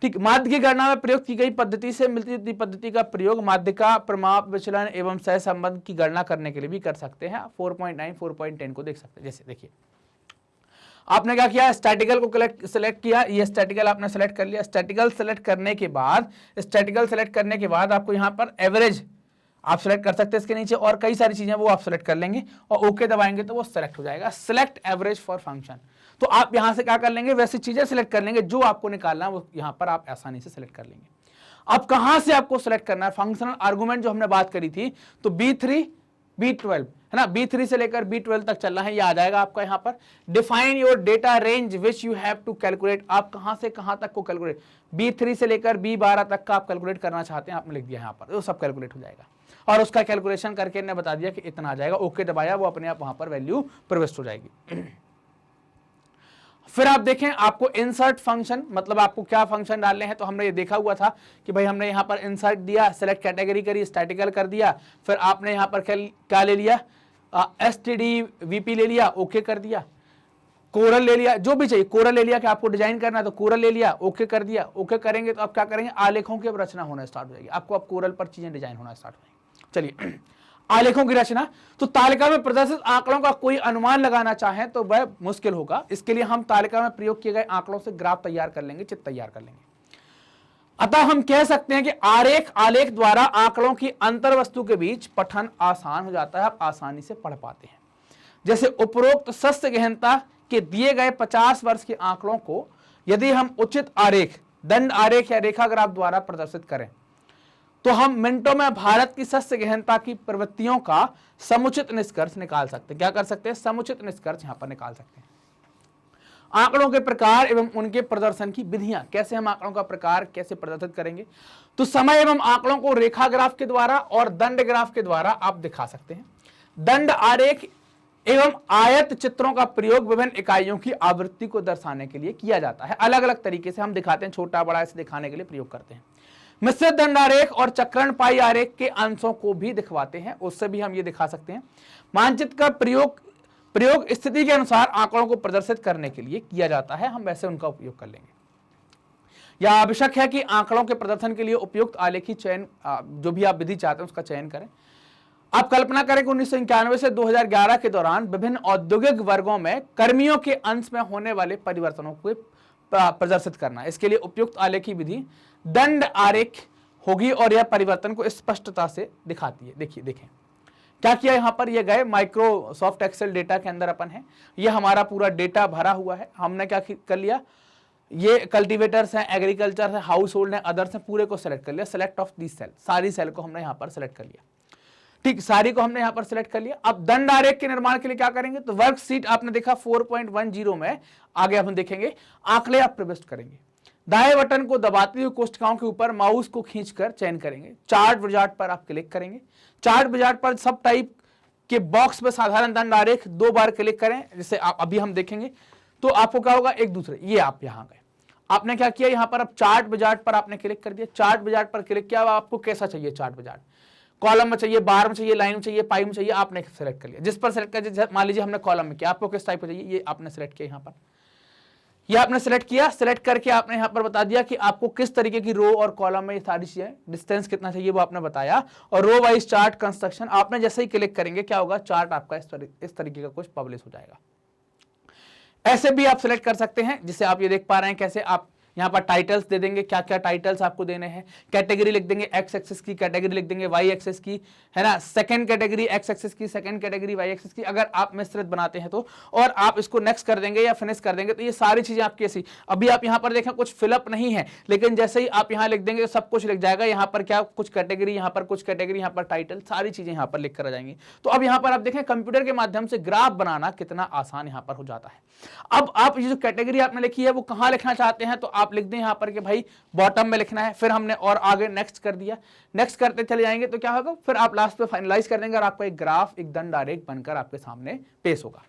ठीक, माध्य की गणना में प्रयोग की गई पद्धति से मिलती जुलती पद्धति का प्रयोग माध्य का प्रमाप विचलन एवं सहसंबंध की गणना करने के लिए भी कर सकते हैं। 4.9 4.10 को देख सकते हैं। जैसे देखिए आपने क्या किया, स्टैटिकल को सेलेक्ट किया, ये स्टैटिकल आपने सेलेक्ट कर लिया। स्टैटिकल सेलेक्ट करने के बाद आपको यहाँ पर एवरेज आप सेलेक्ट कर सकते हैं इसके नीचे, और कई सारी चीजें वो आप सेलेक्ट कर लेंगे और ओके दबाएंगे तो वो सेलेक्ट हो जाएगा, सिलेक्ट एवरेज फॉर फंक्शन। तो आप यहां से क्या कर लेंगे, वैसी चीजें सेलेक्ट कर लेंगे जो आपको निकालना है वो यहां पर आप आसानी से सेलेक्ट कर लेंगे। अब कहां से आपको सेलेक्ट करना है, फंक्शनल आर्गुमेंट जो हमने बात करी थी, तो B3 B12 है ना, B3 से लेकर B12 तक चलना है, ये आ जाएगा आपका यहाँ पर। Define your data range which you have to calculate, आप कहां से कहां तक को कैलकुलेट, B3 से लेकर B12 तक का आप कैलकुलेट करना चाहते हैं, आपने लिख दिया यहाँ पर, वो सब कैलकुलेट हो जाएगा और उसका कैलकुलेशन करके ने बता दिया कि इतना आ जाएगा, ओके दबाया, वो अपने आप वहां पर वैल्यू प्रविष्ट हो जाएगी। फिर आप देखें आपको इंसर्ट फंक्शन, मतलब आपको क्या फंक्शन डालने हैं, तो हमने ये देखा हुआ था कि भाई हमने यहाँ पर इंसर्ट दिया, सेलेक्ट कैटेगरी करी, स्टैटिकल कर दिया, फिर आपने यहाँ पर क्या ले लिया, STDVP ले लिया, ओके कर दिया, कोरल ले लिया, जो भी चाहिए, कोरल ले लिया कि आपको डिजाइन करना है तो कोरल ले लिया, ओके कर दिया। ओके करेंगे तो आप क्या करेंगे, आलेखों की रचना होना स्टार्ट हो जाएगी, आपको अब कोरल पर चीजें डिजाइन होना स्टार्ट हो जाएगी। चलिए आलेखों की रचना, तो तालिका में प्रदर्शित आंकड़ों का कोई अनुमान लगाना चाहें तो वह मुश्किल होगा, इसके लिए हम तालिका में प्रयोग किए गए आंकड़ों से ग्राफ तैयार कर लेंगे, चित्र तैयार कर लेंगे। अतः हम कह सकते हैं कि आलेख द्वारा आंकड़ों की अंतर वस्तु के बीच पठन आसान हो जाता है, आप आसानी से पढ़ पाते हैं। जैसे उपरोक्त सस्य गहनता के दिए गए 50 वर्ष के आंकड़ों को यदि हम उचित आरेख, दंड आरेख या रेखा ग्राफ द्वारा प्रदर्शित करें तो हम मिनटों में भारत की सस्य गहनता की प्रवृत्तियों का समुचित निष्कर्ष निकाल सकते हैं। क्या कर सकते हैं, समुचित निष्कर्ष यहां पर निकाल सकते हैं। आंकड़ों के प्रकार एवं उनके प्रदर्शन की विधियां, कैसे हम आंकड़ों का प्रकार कैसे प्रदर्शित करेंगे, तो समय एवं आंकड़ों को रेखा ग्राफ के द्वारा और दंड ग्राफ के द्वारा आप दिखा सकते हैं। दंड आरेख एवं आयत चित्रों का प्रयोग विभिन्न इकाइयों की आवृत्ति को दर्शाने के लिए किया जाता है, अलग अलग तरीके से हम दिखाते हैं, छोटा बड़ा ऐसे दिखाने के लिए प्रयोग करते हैं। मिश्रित दंड आरेख और चक्रण पाई आरेख के अंशों को भी दिखवाते हैं, उससे भी हम ये दिखा सकते हैं। मानचित्र का प्रयोग स्थिति के अनुसार आंकड़ों को प्रदर्शित करने के लिए किया जाता है, हम वैसे उनका उपयोग कर लेंगे। यह आवश्यक है कि आंकड़ों के प्रदर्शन के लिए उपयुक्त आलेखी चयन, जो भी आप विधि चाहते हैं उसका चयन करें। आप कल्पना करें कि 1991 से 2011 के दौरान विभिन्न औद्योगिक वर्गों में कर्मियों के अंश में होने वाले परिवर्तनों को प्रदर्शित करना, इसके लिए उपयुक्त आलेखी विधि दंड आरेख होगी और यह परिवर्तन को स्पष्टता से दिखाती है। देखिए देखें क्या किया यहां पर, ये गए माइक्रोसॉफ्ट एक्सेल डेटा के अंदर अपन है, ये हमारा पूरा डेटा भरा हुआ है। हमने क्या कर लिया, ये कल्टीवेटर्स हैं, एग्रीकल्चर है, हाउस होल्ड है, अदर्स हैं, पूरे को सेलेक्ट कर लिया, सेलेक्ट ऑफ दिस सेल, सारी सेल को हमने यहां पर सेलेक्ट कर लिया। ठीक, सारी को हमने यहां पर सेलेक्ट कर लिया। अब दंड आरेख के निर्माण के लिए क्या करेंगे, तो वर्कशीट आपने देखा 4.10 में, आगे हम देखेंगे आंकड़े आप प्रविष्ट करेंगे। दाएं बटन को दबाते हुए कोष्ठकों के ऊपर माउस को खींचकर चयन करेंगे, चार्ट विजार्ड पर आप क्लिक करेंगे। चार्ट विजार्ड पर सब टाइप के बॉक्स में साधारण दंड आरेख 2 बार क्लिक करें, जिसे आप अभी हम देखेंगे। तो आपको क्या होगा, एक दूसरे, ये आप यहां गए, आपने क्या किया यहां पर, अब चार्ट विजार्ड पर आपने क्लिक कर दिया। चार्ट विजार्ड पर क्लिक किया, आपको कैसा चाहिए चार्ट विजार्ड, कॉलम में चाहिए, बार में चाहिए, लाइन में चाहिए, पाई में चाहिए, आपने सेलेक्ट कर लिया। जिस पर सेलेक्ट कर, मान लीजिए हमने कॉलम में किया, आपको किस टाइप का चाहिए, ये आपने सेलेक्ट किया। यहां पर ये आपने सेलेक्ट किया, सेलेक्ट करके आपने यहां पर बता दिया कि आपको किस तरीके की रो और कॉलम में ये सारी चीजें, डिस्टेंस कितना चाहिए वो आपने बताया, और रो वाइज चार्ट कंस्ट्रक्शन आपने जैसे ही क्लिक करेंगे क्या होगा, चार्ट आपका इस तरीके का कुछ पब्लिश हो जाएगा। ऐसे भी आप सेलेक्ट कर सकते हैं, जिसे आप ये देख पा रहे हैं कैसे आप यहाँ पर टाइटल्स दे देंगे, क्या क्या टाइटल्स आपको देने हैं, कैटेगरी लिख देंगे, एक्स एक्सिस की कैटेगरी लिख देंगे, वाई एक्सिस की, है ना, सेकंड कैटेगरी एक्स एक्सिस की, सेकंड कैटेगरी वाई एक्सिस की, अगर आप मिश्रित बनाते हैं तो, और आप इसको नेक्स्ट कर देंगे या फिनिश कर देंगे, तो ये सारी चीजें आपकी ऐसी। अभी आप यहाँ पर देखें कुछ फिलअप नहीं है, लेकिन जैसे ही आप यहाँ लिख देंगे सब कुछ लिख जाएगा, यहाँ पर क्या कुछ कैटेगरी, यहाँ पर कुछ कैटेगरी, यहाँ पर टाइटल, सारी चीजें यहाँ पर लिख कर आ जाएंगी। तो अब यहाँ पर आप देखें कंप्यूटर के माध्यम से ग्राफ बनाना कितना आसान यहाँ पर हो जाता है। अब आप ये जो कैटेगरी आपने लिखी है वो कहाँ लिखना चाहते हैं, तो आप लिख दें यहाँ पर भाई बॉटम में लिखना है, फिर हमने और आगे नेक्स्ट कर दिया, नेक्स्ट करते चले जाएंगे तो क्या होगा, फिर आप लास्ट पे फाइनलाइज कर देंगे और आपका एक ग्राफ, एक दंड आरेख बनकर आपके सामने पेश होगा।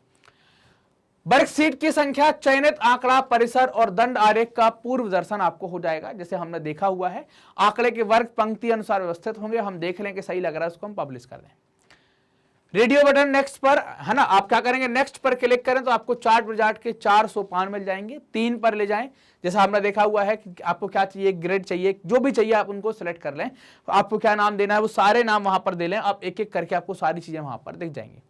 वर्कशीट की संख्या, चयनित आंकड़ा, परिसर और दंड आरेख का पूर्व दर्शन आपको हो जाएगा, जैसे हमने देखा हुआ है। आंकड़े के वर्ग पंक्ति अनुसार व्यवस्थित होंगे, हम देख लें कि सही लग रहा है, उसको हम पब्लिश कर दें। रेडियो बटन नेक्स्ट पर है ना, आप क्या करेंगे, नेक्स्ट पर क्लिक करें तो आपको चार्ट विजार्ट के 4 सोपान मिल जाएंगे। 3 पर ले जाएं, जैसा हमने देखा हुआ है कि आपको क्या चाहिए, ग्रेड चाहिए, जो भी चाहिए आप उनको सेलेक्ट कर लें। तो आपको क्या नाम देना है वो सारे नाम वहां पर दे लें, आप एक एक करके आपको सारी चीजें वहां पर दिख जाएंगी।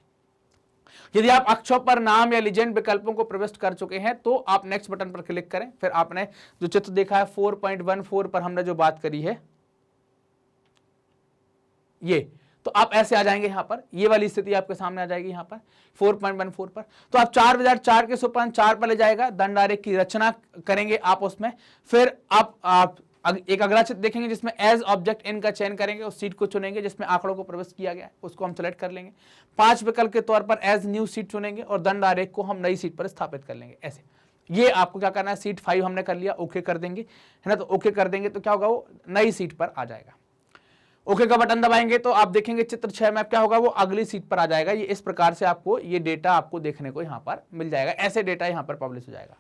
यदि आप अक्षरों पर नाम या लीजेंड विकल्पों को प्रविष्ट कर चुके हैं तो आप नेक्स्ट बटन पर क्लिक करें। फिर आपने जो चित्र देखा है 4.14 पर हमने जो बात करी है ये, तो आप ऐसे आ जाएंगे यहां पर, ये वाली स्थिति आपके सामने आ जाएगी यहां पर 4.14 पर। तो आप 4004 के सोपान 4 पर ले जाएगा, दंड आरेख की रचना करेंगे आप उसमें। फिर आप एक अगला चित्र देखेंगे जिसमें एज ऑब्जेक्ट इन का चयन करेंगे, उस सीट को चुनेंगे जिसमें आंकड़ों को प्रविष्ट किया गया है, उसको हम सेलेक्ट कर लेंगे। 5 विकल्प के तौर पर एज न्यू सीट चुनेंगे और दंड आरेख को हम नई सीट पर स्थापित कर लेंगे। ऐसे ये आपको क्या करना है, सीट 5 हमने कर लिया, ओके कर देंगे, है ना। तो ओके कर देंगे तो क्या होगा, वो नई सीट पर आ जाएगा। ओके का बटन दबाएंगे तो आप देखेंगे चित्र 6 में क्या होगा, वो अगली सीट पर आ जाएगा। ये इस प्रकार से आपको ये डेटा आपको देखने को यहाँ पर मिल जाएगा, ऐसे डेटा यहाँ पर पब्लिश हो जाएगा।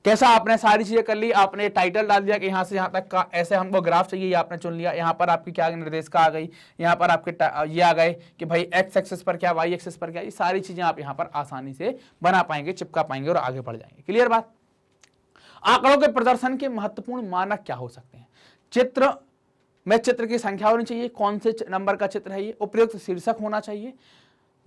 कैसा, आपने सारी चीजें कर ली, आपने टाइटल डाल दिया कि यहाँ से यहाँ तक का ऐसे हमको ग्राफ चाहिए, ये आपने चुन लिया। यहाँ पर आपकी क्या निर्देशिका आ गई, यहाँ पर आपके ये आ गए कि भाई एक्स एक्सिस पर क्या, वाई एक्सिस पर क्या, ये सारी चीजें आप यहाँ पर आसानी से बना पाएंगे, चिपका पाएंगे और आगे बढ़ जाएंगे। क्लियर बात। आंकड़ों के प्रदर्शन के महत्वपूर्ण मानक क्या हो सकते हैं। चित्र में चित्र की संख्या होनी चाहिए, कौन से नंबर का चित्र है ये, उपयुक्त शीर्षक होना चाहिए,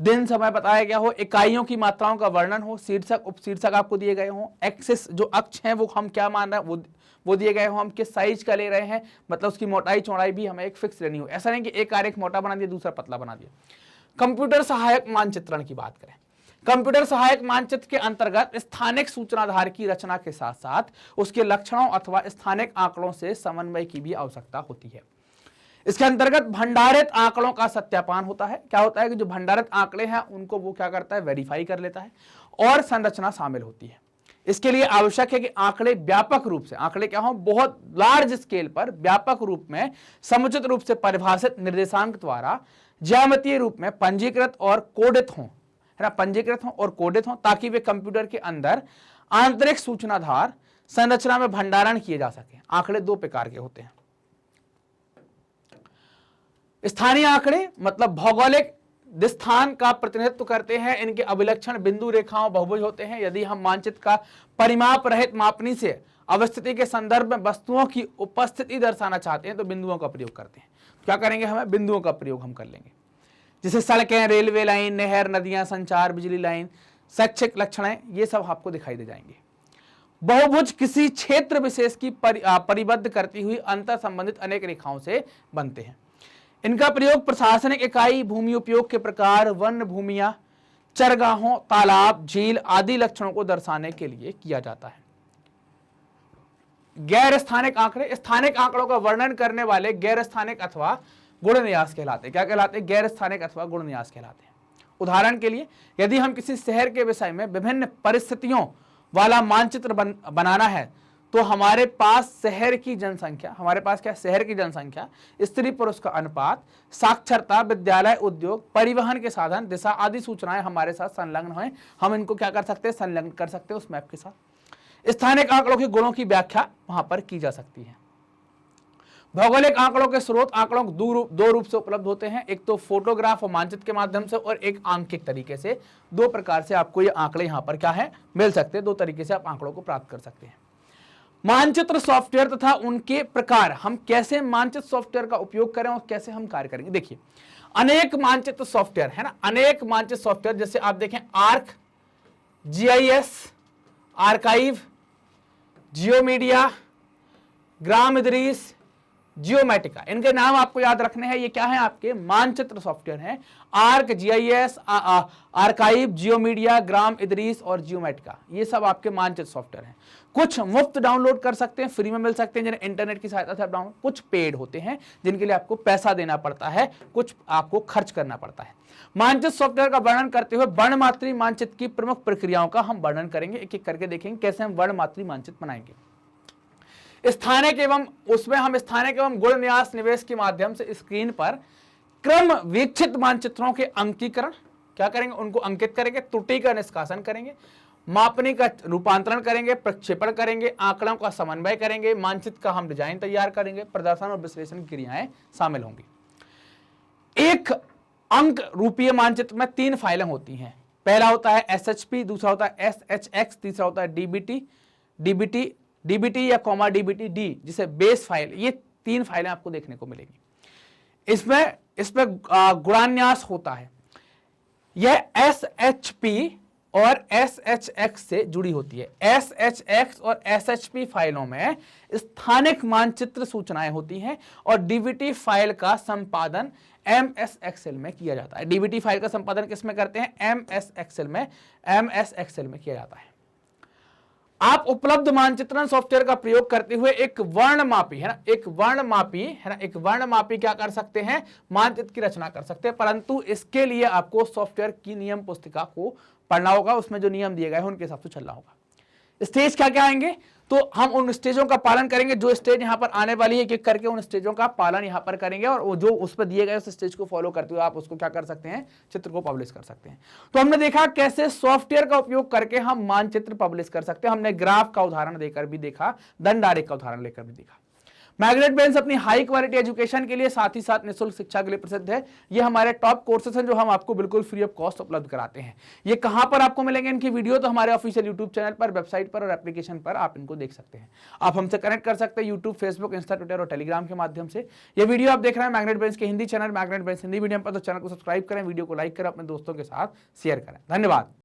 दिन समय बताया गया हो, इकाइयों की मात्राओं का वर्णन हो, शीर्षक उपशीर्षक आपको दिए गए हो, एक्सिस जो अक्ष हैं वो हम क्या मान रहे हैं वो दिए गए हो, हम किस साइज का ले रहे हैं, मतलब उसकी मोटाई चौड़ाई भी हमें एक फिक्स लेनी हो, ऐसा नहीं कि एक आरेख मोटा बना दिया दूसरा पतला बना दिया। कंप्यूटर सहायक मानचित्रण की बात करें, कंप्यूटर सहायक मानचित्र के अंतर्गत स्थानिक सूचनाधार की रचना के साथ साथ उसके लक्षणों अथवा स्थानिक आंकड़ों से समन्वय की भी आवश्यकता होती है। इसके अंतर्गत भंडारित आंकड़ों का सत्यापन होता है। क्या होता है कि जो भंडारित आंकड़े हैं उनको वो क्या करता है, वेरीफाई कर लेता है, और संरचना शामिल होती है। इसके लिए आवश्यक है कि आंकड़े व्यापक रूप से, आंकड़े क्या हो, बहुत लार्ज स्केल पर व्यापक रूप में समुचित रूप से परिभाषित निर्देशांक द्वारा ज्यामितीय रूप में पंजीकृत और कोडित हों, है ना, पंजीकृत हों और कोडित हों, ताकि वे कंप्यूटर के अंदर आंतरिक सूचनाधार संरचना में भंडारण किए जा सके। आंकड़े 2 प्रकार के होते हैं। स्थानीय आंकड़े मतलब भौगोलिक स्थान का प्रतिनिधित्व करते हैं, इनके अभिलक्षण बिंदु रेखाओं बहुभुज होते हैं। यदि हम मानचित्र का परिमाप रहित मापनी से अवस्थिति के संदर्भ में वस्तुओं की उपस्थिति दर्शाना चाहते हैं तो बिंदुओं का प्रयोग करते हैं। क्या करेंगे, हमें बिंदुओं का प्रयोग हम कर लेंगे, जैसे सड़कें, रेलवे लाइन, नहर, नदियां, संचार, बिजली लाइन, शैक्षिक लक्षणें, ये सब आपको दिखाई दे जाएंगे। बहुभुज किसी क्षेत्र विशेष की परिबद्ध करती हुई अंतर संबंधित अनेक रेखाओं से बनते हैं। इनका प्रयोग प्रशासनिक इकाई, भूमि उपयोग के प्रकार, वन भूमियां, चरगाहों, तालाब, झील आदि लक्षणों को दर्शाने के लिए किया जाता है। गैर स्थानिक आंकड़े, स्थानिक आंकड़ों का वर्णन करने वाले गैर स्थानिक अथवा गुणन्यास कहलाते हैं। क्या कहलाते हैं, गैर स्थानिक अथवा गुणन्यास कहलाते हैं। उदाहरण के लिए यदि हम किसी शहर के विषय में विभिन्न परिस्थितियों वाला मानचित्र बनाना है तो हमारे पास शहर की जनसंख्या, हमारे पास क्या, शहर की जनसंख्या, स्त्री पुरुष का अनुपात, साक्षरता, विद्यालय, उद्योग, परिवहन के साधन, दिशा आदि सूचनाएं हमारे साथ संलग्न हैं। हम इनको क्या कर सकते हैं, संलग्न कर सकते हैं उस मैप के साथ। स्थानिक आंकड़ों के गुणों की व्याख्या वहां पर की जा सकती है। भौगोलिक आंकड़ों के स्रोत आंकड़ों दो रूप से उपलब्ध होते हैं, एक तो फोटोग्राफ और मानचित्र के माध्यम से, और एक आंकिक तरीके से। 2 प्रकार से आपको ये आंकड़े यहाँ पर क्या है, मिल सकते हैं। 2 तरीके से आप आंकड़ों को प्राप्त कर सकते हैं। मानचित्र सॉफ्टवेयर तथा उनके प्रकार, हम कैसे मानचित्र सॉफ्टवेयर का उपयोग करें और कैसे हम कार्य करेंगे। देखिए अनेक मानचित्र सॉफ्टवेयर है ना, अनेक मानचित्र सॉफ्टवेयर, जैसे आप देखें आर्क, GIS, आर्काइव, जियोमीडिया, ग्राम इदरीस, जियोमेटिका, इनके नाम आपको याद रखने हैं। ये क्या है, आपके मानचित्र सॉफ्टवेयर हैं। आर्क, GIS, आर्काइव, जियोमीडिया, ग्राम इदरीस और जियोमेटिका, ये सब आपके मानचित्र सॉफ्टवेयर हैं। कुछ मुफ्त डाउनलोड कर सकते हैं, फ्री में मिल सकते हैं जिन्हें इंटरनेट की सहायता से डाउनलोड, कुछ पेड होते हैं जिनके लिए आपको पैसा देना पड़ता है, कुछ आपको खर्च करना पड़ता है। मानचित्र सॉफ्टवेयर का वर्णन करते हुए वर्णमात्री मानचित्र की प्रमुख प्रक्रियाओं का हम वर्णन करेंगे, एक एक करके देखेंगे कैसे हम वर्णमात्री मानचित्र बनाएंगे। स्थानिक एवं उसमें हम स्थानिक एवं गुण न्यास निवेश के माध्यम से स्क्रीन पर क्रम वीक्षित मानचित्रों के अंकीकरण क्या करेंगे, उनको अंकित करेंगे, त्रुटि का निष्कासन करेंगे, मापनी का रूपांतरण करेंगे, प्रक्षेपण करेंगे, आंकड़ों का समन्वय करेंगे, मानचित्र का हम डिजाइन तैयार करेंगे, प्रदर्शन और विश्लेषण क्रियाएं शामिल होंगी। एक अंक रूपीय मानचित्र में 3 फाइलें होती हैं। पहला होता है SHP, दूसरा होता है SHX, तीसरा होता है DBT या DBT-D, जिसे बेस फाइल। ये 3 फाइलें आपको देखने को मिलेगी। इसमें गुणान्यास होता है। यह SHP और SHX से जुड़ी होती है। SHX और SHP फाइलों में स्थानिक मानचित्र सूचनाएं होती हैं और DBT फाइल का संपादन MS Excel में किया जाता है। DBT फाइल का संपादन किस में करते हैं? MS Excel में किया जाता है। आप उपलब्ध मानचित्रण सॉफ्टवेयर का प्रयोग करते हुए एक वर्णमापी एक वर्णमापी क्या कर सकते हैं? मानचित्र की रचना कर सकते हैं, परंतु इसके लिए आपको सॉफ्टवेयर की नियम पुस्तिका को पढ़ना होगा। उसमें जो नियम दिए गए हैं उनके हिसाब से चलना होगा। स्टेज क्या क्या आएंगे, तो हम उन स्टेजों का पालन करेंगे। जो स्टेज यहां पर आने वाली है, एक करके उन स्टेजों का पालन यहां पर करेंगे और वो जो उस पर दिए गए उस स्टेज को फॉलो करते हुए आप उसको क्या कर सकते हैं? चित्र को पब्लिश कर सकते हैं। तो हमने देखा कैसे सॉफ्टवेयर का उपयोग करके हम मानचित्र पब्लिश कर सकते हैं। हमने ग्राफ का उदाहरण देकर भी देखा, दंड आरेख का उदाहरण लेकर भी देखा। मैग्नेट ब्रेन्स अपनी हाई क्वालिटी एजुकेशन के लिए, साथ ही साथ निःशुल्क शिक्षा के लिए प्रसिद्ध है। ये हमारे टॉप कोर्सेज हैं जो हम आपको बिल्कुल फ्री ऑफ कॉस्ट उपलब्ध कराते हैं। ये कहां पर आपको मिलेंगे इनकी वीडियो? तो हमारे ऑफिशियल यूट्यूब चैनल पर, वेबसाइट पर और एप्लीकेशन पर आप इनको देख सकते हैं। आप हमसे कनेक्ट कर सकते हैं यूट्यूब, फेसबुक, इंस्टा, ट्विटर और टेलीग्राम के माध्यम से। ये वीडियो आप देख रहे हैं मैग्नेट ब्रेन्स के Hindi channel magnet brains Hindi medium पर, तो चैनल को सब्सक्राइब करें, वीडियो को लाइक करें, अपने दोस्तों के साथ शेयर करें। धन्यवाद।